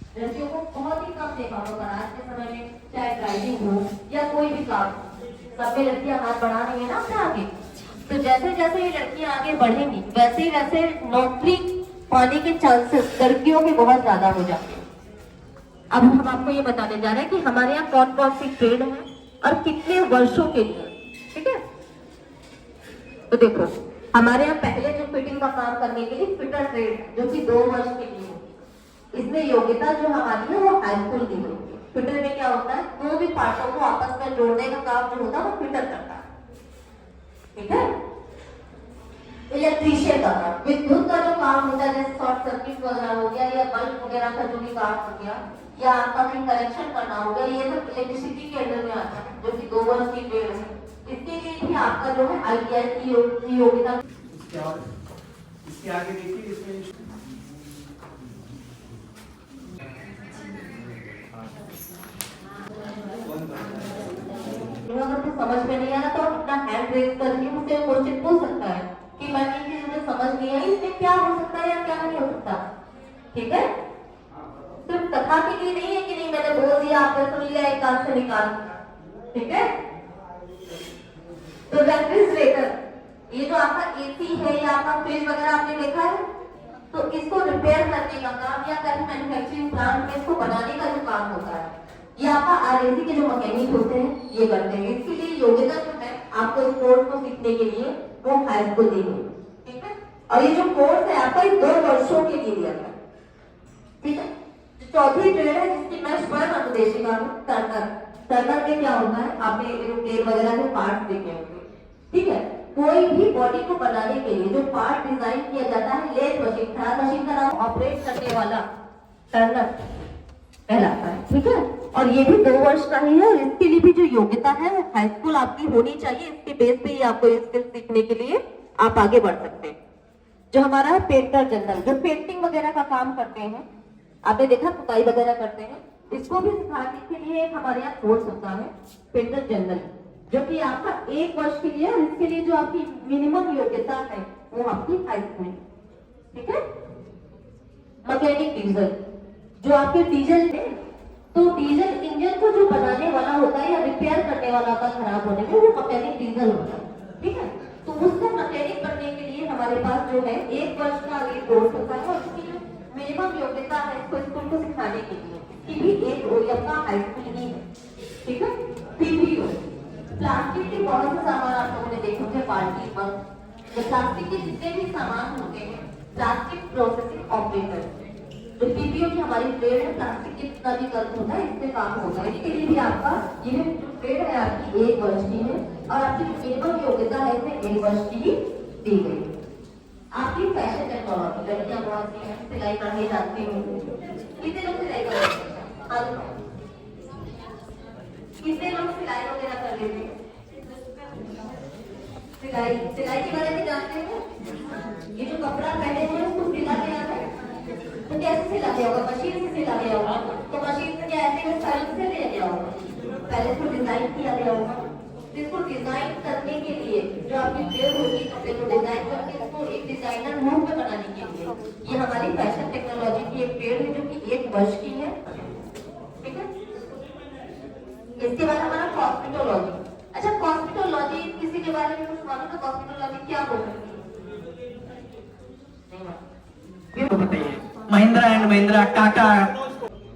लड़कियों को बहुत ही कम देखा होगा आज के समय में, चाहे ड्राइविंग हो या कोई भी काम, सब में लड़कियां हाथ बढ़ा रही है ना अपने आगे। तो जैसे जैसे ये लड़कियां आगे बढ़ेंगी वैसे ही वैसे नौकरी पाने के चांसेस लड़कियों के बहुत ज्यादा हो जाते हैं। अब हम आपको ये बताने जा रहे हैं कि हमारे यहाँ कौन कौन सी ट्रेड है और कितने वर्षों के लिए, ठीक है। तो देखो हमारे यहाँ पहले जो फिटिंग का काम करने के लिए फिटर ट्रेड है जो कि 2 वर्ष के लिए होती है। इसमें योग्यता जो हमारी है वो हाई स्कूल की होती है। फिटर में क्या होता है, दो भी पार्टों को आपस में जोड़ने का काम जो होता है वो फिटर करता है, ठीक है। इलेक्ट्रीशियन का काम, विद्युत का जो काम होता है जैसे शॉर्ट सर्किट वगैरह हो गया या बल्ब वगैरह का जो भी काम हो गया या आपका कहीं कनेक्शन करना हो गया, ये सब इलेक्ट्रिसिटी के अंडर में आता है जो कि 2 वर्ष की ट्रेड है। इसके लिए भी आपका जो है ITI की योग्यता। इसके आगे देखिए इसमें अगर कुछ समझ में नहीं आ रहा तो अपना हैंड रेज करके मुझसे क्वेश्चन पूछ सकता है कि मैम ये चीज मुझे समझ नहीं आई, इसमें क्या हो सकता है या क्या नहीं हो सकता, ठीक है। सिर्फ कथा के लिए नहीं है कि नहीं मैंने बोल दिया आपने सुन लिया एक कान से निकाल, ठीक है। तो रेफ्रिजरेटर, ये जो आपका AC है या आपका फ्रिज वगैरह आपने देखा है, तो इसको रिपेयर करने का काम या कहीं मैन्युफैक्चरिंग प्लांट में इसको बनाने का जो काम होता है ये आपका RAC के जो मैकेनिक होते हैं ये करते हैं। इसके लिए योग्यता जो है आपको इस कोर्स को सीखने के लिए वो हाई स्कूल दी गई, ठीक है। और ये जो कोर्स है आपका 2 वर्षों के लिए दिया गया, ठीक है। चौथी ट्रेड है जिसकी मैं स्वयं अनुदेशिका हूँ, टर्नर। टर्नर में क्या होता है, आपने प्लेन वगैरह के पार्ट देखे होंगे, ठीक है। कोई भी बॉडी को बनाने के लिए जो पार्ट डिजाइन किया जाता है लेथ मशीन, थ्रेड मशीन का नाम ऑपरेट करने वाला टर्नर कहलाता है, ठीक है। और ये भी 2 वर्ष का ही है और इसके लिए भी जो योग्यता है वो हाई स्कूल आपकी होनी चाहिए। इसके बेस पे ही आपको ये स्किल सीखने के लिए आप आगे बढ़ सकते हैं। जो हमारा है पेंटर जनरल, जो पेंटिंग वगैरह का काम करते हैं, आपने देखा पुताई वगैरह करते हैं, इसको भी सिखाने के लिए एक हमारे यहाँ कोर्स होता है पेंटर जनरल जो कि आपका 1 वर्ष के लिए, और इसके लिए जो आपकी मिनिमम योग्यता है वो आपकी हाई स्कूल, ठीक है। मैकेनिक डीजल, जो आपके डीजल है तो डीजल इंजन को जो बनाने वाला होता है या रिपेयर करने वाला होता है खराब होने में, वो मैकेनिक डीजल होता है, ठीक है। तो उसको मैकेनिक करने के लिए हमारे पास जो है 1 वर्ष का ये कोर्स होता है और उसकी जो मिनिमम योग्यता है इसको स्कूल को सिखाने के लिए कि भी एक अपना हाई स्कूल ही है, ठीक है। PPO, प्लास्टिक के बहुत से सामान आप लोगों ने देखे होंगे, बाल्टी पर जो प्लास्टिक के जितने भी सामान होते हैं, प्लास्टिक प्रोसेसिंग ऑपरेटर, तो PPO की हमारी ट्रेड है। प्लास्टिक के जितना भी कर्ज होता है इससे काम होगा। इसके लिए भी आपका ये जो ट्रेड है आपकी 1 वर्ष की है और आपकी मिनिमम योग्यता है इसमें 1 वर्ष की ही दी गई। आपकी फैशन टेक्नोलॉजी, लड़कियां बहुत सी हैं, सिलाई कढ़ाई जानती होंगी, कितने लोग सिलाई कर लेते हैं, कितने लोग सिलाई वगैरह कर लेते हैं, सिलाई के बारे में जानते हैं। ये जो कपड़ा पहने हुए उसको सिला गया है तो कैसे सिला गया होगा, मशीन से सिला गया होगा, तो मशीन से क्या ऐसे स्टाइल से लिया गया होगा, पहले इसको डिजाइन किया गया होगा। इसको डिजाइन करने के लिए जो आपकी ट्रेड होगी कपड़े को डिजाइन करके इसको एक डिजाइनर रूप में बनाने के लिए ये हमारी फैशन टेक्नोलॉजी की एक ट्रेड है जो कि 1 वर्ष की है, ठीक है। इसके बाद हमारा कॉस्मेटोलॉजी। अच्छा, कॉस्मेटोलॉजी किसी के बारे में कुछ मालूम है, कॉस्मेटोलॉजी क्या होती है? महिंद्रा एंड महिंद्रा, टाटा,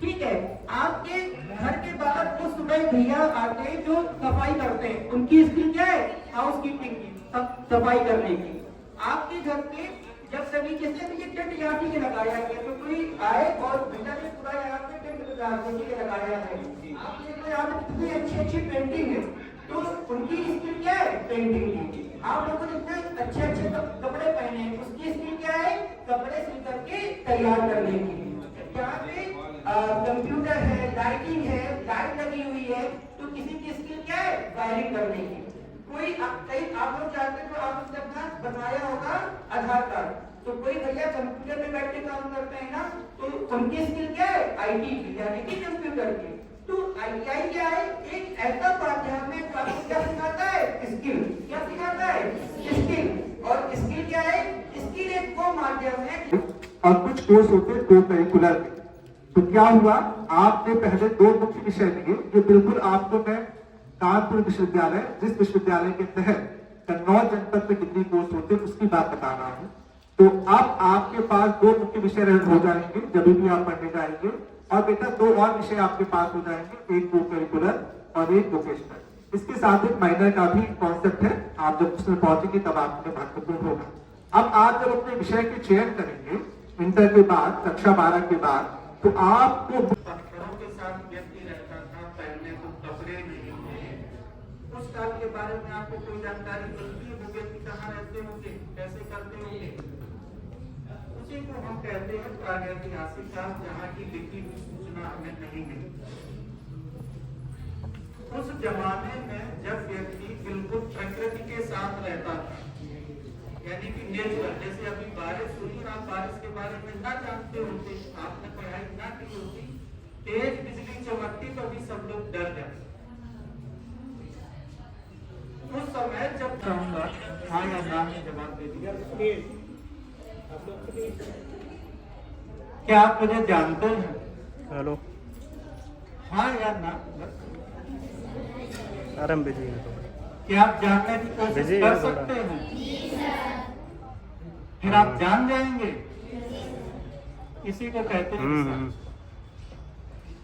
ठीक है। आपके घर के बाहर वो सुबह भैया आके जो सफाई करते हैं उनकी स्किल क्या है, हाउस कीपिंग की, सफाई करने की। आपके घर पे जब सभी जैसे ये टेंट यहाँ के लगाया गया तो कोई आए और भैया ने पूरा यहाँ पे टेंट लगाया है, आपने यहाँ पे कितनी अच्छी अच्छी पेंटिंग है, तो उनकी स्किल क्या है, पेंटिंग की। आप लोगों ने इतने अच्छे अच्छे कपड़े पहने हैं, उसकी स्किल क्या है, कपड़े सिल करके तैयार करने की। यहाँ पे कंप्यूटर है, लाइटिंग है, लाइट लगी हुई है, तो किसी की स्किल क्या है, वायरिंग करने की। कोई कई आप लोग जानते हो, आप उसने अपना बनवाया होगा आधार कार्ड, तो कोई भैया कंप्यूटर में बैठ के काम करते हैं ना, तो उनकी स्किल क्या है, IT की, यानी कि कंप्यूटर की। तो ITI क्या है, एक ऐसा पाठ्यक्रम है जो आपको क्या सिखाता है, स्किल। क्या सिखाता है, स्किल। और स्किल क्या है, स्किल एक वो माध्यम है। और कुछ कोर्स होते हैं को करिकुलर, तो क्या हुआ, आपने पहले 2 मुख्य विषय लिए। ये बिल्कुल आपको मैं कानपुर विश्वविद्यालय, जिस विश्वविद्यालय के तहत कन्नौज जनपद में डिग्री कोर्स होते हैं, उसकी बात बता रहा हूँ। तो अब आपके पास 2 मुख्य विषय हो जाएंगे जब भी आप पढ़ने जाएंगे, और बेटा 2 और विषय आपके पास हो जाएंगे, एक को करिकुलर और एक वोकेशनल। इसके साथ एक माइनर का भी कॉन्सेप्ट है, आप जब उसमें पहुंचेंगे तब आपके लिए महत्वपूर्ण होगा। अब आप जब अपने विषय के चयन करेंगे इंटर के बाद, कक्षा 12 के बाद, तो आपको पत्थरों के साथ व्यक्ति रहता था, पहनने को कपड़े नहीं थे। उस काल के बारे में आपको कोई जानकारी मिलती है? वो व्यक्ति कहाँ रहते होंगे, कैसे करते होंगे? उसी को हम कहते हैं प्रागैतिहासिक काल, जहाँ की लिखी हुई सूचना हमें नहीं मिली। उस जमाने में जब व्यक्ति बिल्कुल प्रकृति के साथ रहता था, यानी कि नेचुरल, जैसे अभी बारिश हुई और आप बारिश के बारे में ना जानते होते, आपने पढ़ाई ना की होती, तेज बिजली चमकती तो अभी सब लोग डर जाते। उस समय जब कहूंगा हाँ या ना में जवाब दे दिया। क्या आप मुझे जानते हैं? हेलो, हाँ या ना? आराम बिजी है तो क्या आप जानने की कोशिश बिजी कर है थोड़ा। सकते हैं? फिर आप जान जाएंगे। इसी को कहते हैं रिसर्च।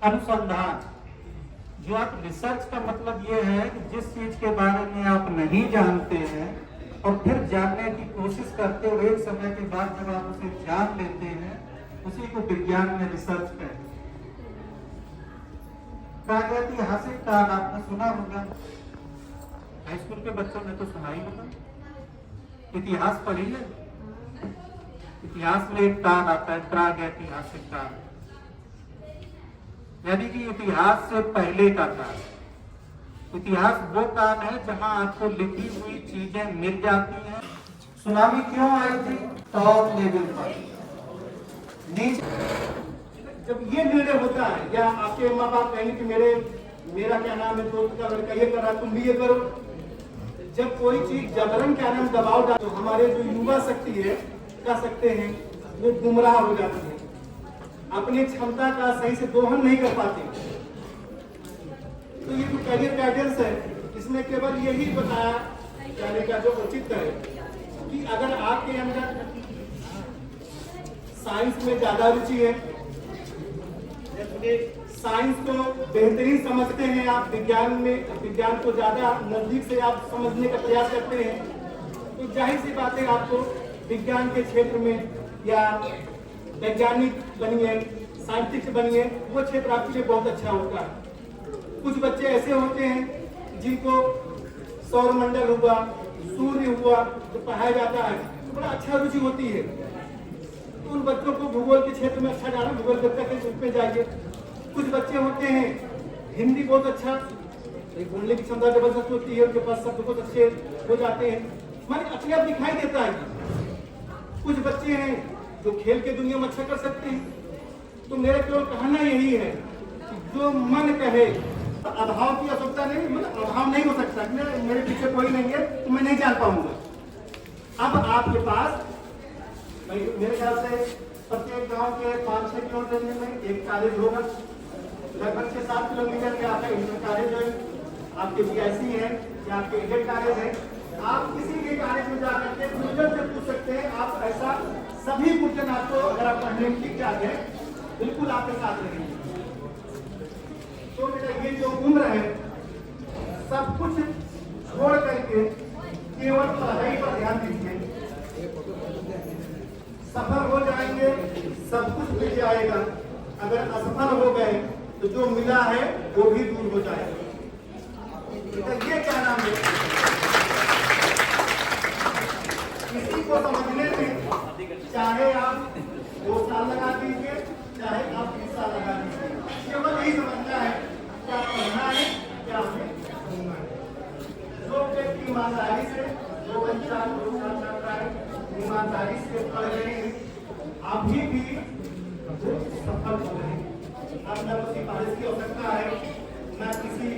अनुसंधान। जो आप रिसर्च का मतलब ये है कि जिस चीज के बारे में आप नहीं जानते हैं और फिर जानने की कोशिश करते हो, एक समय के बाद जब आप उसे जान लेते हैं, उसी को विज्ञान में रिसर्च कहते हैं। प्रागैतिहासिक काल आपने सुना होगा, हाई स्कूल के बच्चों ने तो सुना ही होगा। इतिहास पढ़ी है, इतिहास में एक काल आता है प्रागैतिहासिक काल, यानी कि इतिहास से पहले का काल। इतिहास वो काल है जहां आपको लिखी हुई चीजें मिल जाती हैं। सुनामी क्यों आई थी? टॉप लेवल पर, जब ये निर्णय होता है, या आपके माँ बाप कहेंगे कि मेरा क्या नाम है, दोस्त का लड़का ये कर रहा है, तुम भी ये करो। जब कोई चीज जबरन क्या नाम दबाव डाल, तो हमारे जो युवा शक्ति है, कह सकते हैं, वो गुमराह हो जाती है, अपनी क्षमता का सही से दोहन नहीं कर पाती। तो ये जो करियर गाइडेंस है, इसमें केवल यही बताया जाने का जो उचित है कि अगर आपके अंदर साइंस में ज्यादा रुचि है, साइंस को बेहतरीन समझते हैं, आप विज्ञान को ज्यादा नजदीक से आप समझने का प्रयास करते हैं, तो जाहिर सी बात है आपको विज्ञान के क्षेत्र में या वैज्ञानिक बनिए, साइंटिस्ट बनिए, वो क्षेत्र आपके लिए बहुत अच्छा होता है। कुछ बच्चे ऐसे होते हैं जिनको सौरमंडल हुआ, सूर्य हुआ, जो पढ़ाया जाता है, तो बड़ा अच्छा रुचि होती है। तो उन बच्चों को भूगोल के क्षेत्र में अच्छा जाना, भूगोल के रूप में जाइए। कुछ बच्चे होते हैं हिंदी बहुत अच्छा, बोलने की क्षमता जबरदस्त होती है, उनके पास शब्द बहुत अच्छे हो जाते हैं, माने अपने आप दिखाई देता है। कुछ बच्चे हैं जो खेल के दुनिया में अच्छा कर सकते हैं। तो मेरा केवल कहना यही है कि जो मन कहे, अभाव की आवश्यकता नहीं, मतलब अभाव नहीं हो सकता, मेरे पीछे कोई नहीं है तो मैं नहीं जान पाऊंगा। अब आपके पास मेरे ख्याल से प्रत्येक गांव के 5-6 किलोमीटर में एक कॉलेज होगा, लगभग 6-7 किलोमीटर के आपका इंटर कॉलेज है, आपके BIC है या आपके एडेड कॉलेज है। आप किसी भी कॉलेज में जाकर के गुरुजन से पूछ सकते हैं, आप ऐसा सभी गुरुजन आपको, अगर आप पढ़ने की इच्छा है, बिल्कुल आपके साथ रहेंगे। तो बेटा ये जो उम्र है, सब कुछ छोड़ करके केवल पढ़ाई पर ध्यान दीजिए, सफल हो जाएंगे, सब कुछ मिल जाएगा। अगर असफल हो गए तो जो मिला है वो भी दूर हो जाएगा। ये क्या नाम है, किसी को समझने में चाहे आप 2 साल लगा दीजिए, चाहे आप 20 साल लगा दीजिए, केवल यही समझना है क्या पढ़ना है, क्या हमें घूमना है। जो व्यक्ति ईमानदारी से 2 साल करता है, ईमानदारी से पढ़ रहे हैं, अभी भी सफल हो रहे हैं। अब न तो सिफारिश की आवश्यकता है, न किसी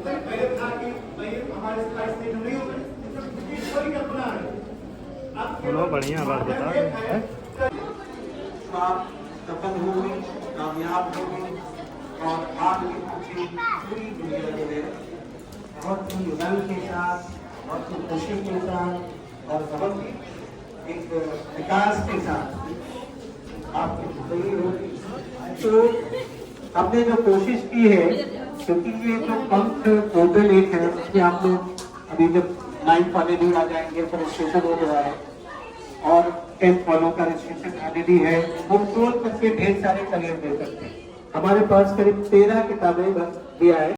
पहले था कि भाई हमारे सिफारिश नहीं हो गई, कोई कल्पना है। बढ़िया बात बता। आप सफल हो गए, कामयाब होगी और आपकी खुशी पूरी दुनिया में है। बहुत ही रंग के साथ, बहुत ही खुशी के साथ और बहुत ही एक विकास के साथ आपकी जिंदगी होगी। तो हमने जो कोशिश की है, क्योंकि ये जो पंथ पोर्टल एक है, उसमें आप लोग अभी जब 9th वाले भी आ जाएंगे तो रजिस्ट्रेशन हो गया है और 10th वालों का रजिस्ट्रेशन ऑलरेडी है। हम टोल करके ढेर सारे करियर दे सकते हैं। हमारे पास करीब 13 किताबें दिया है।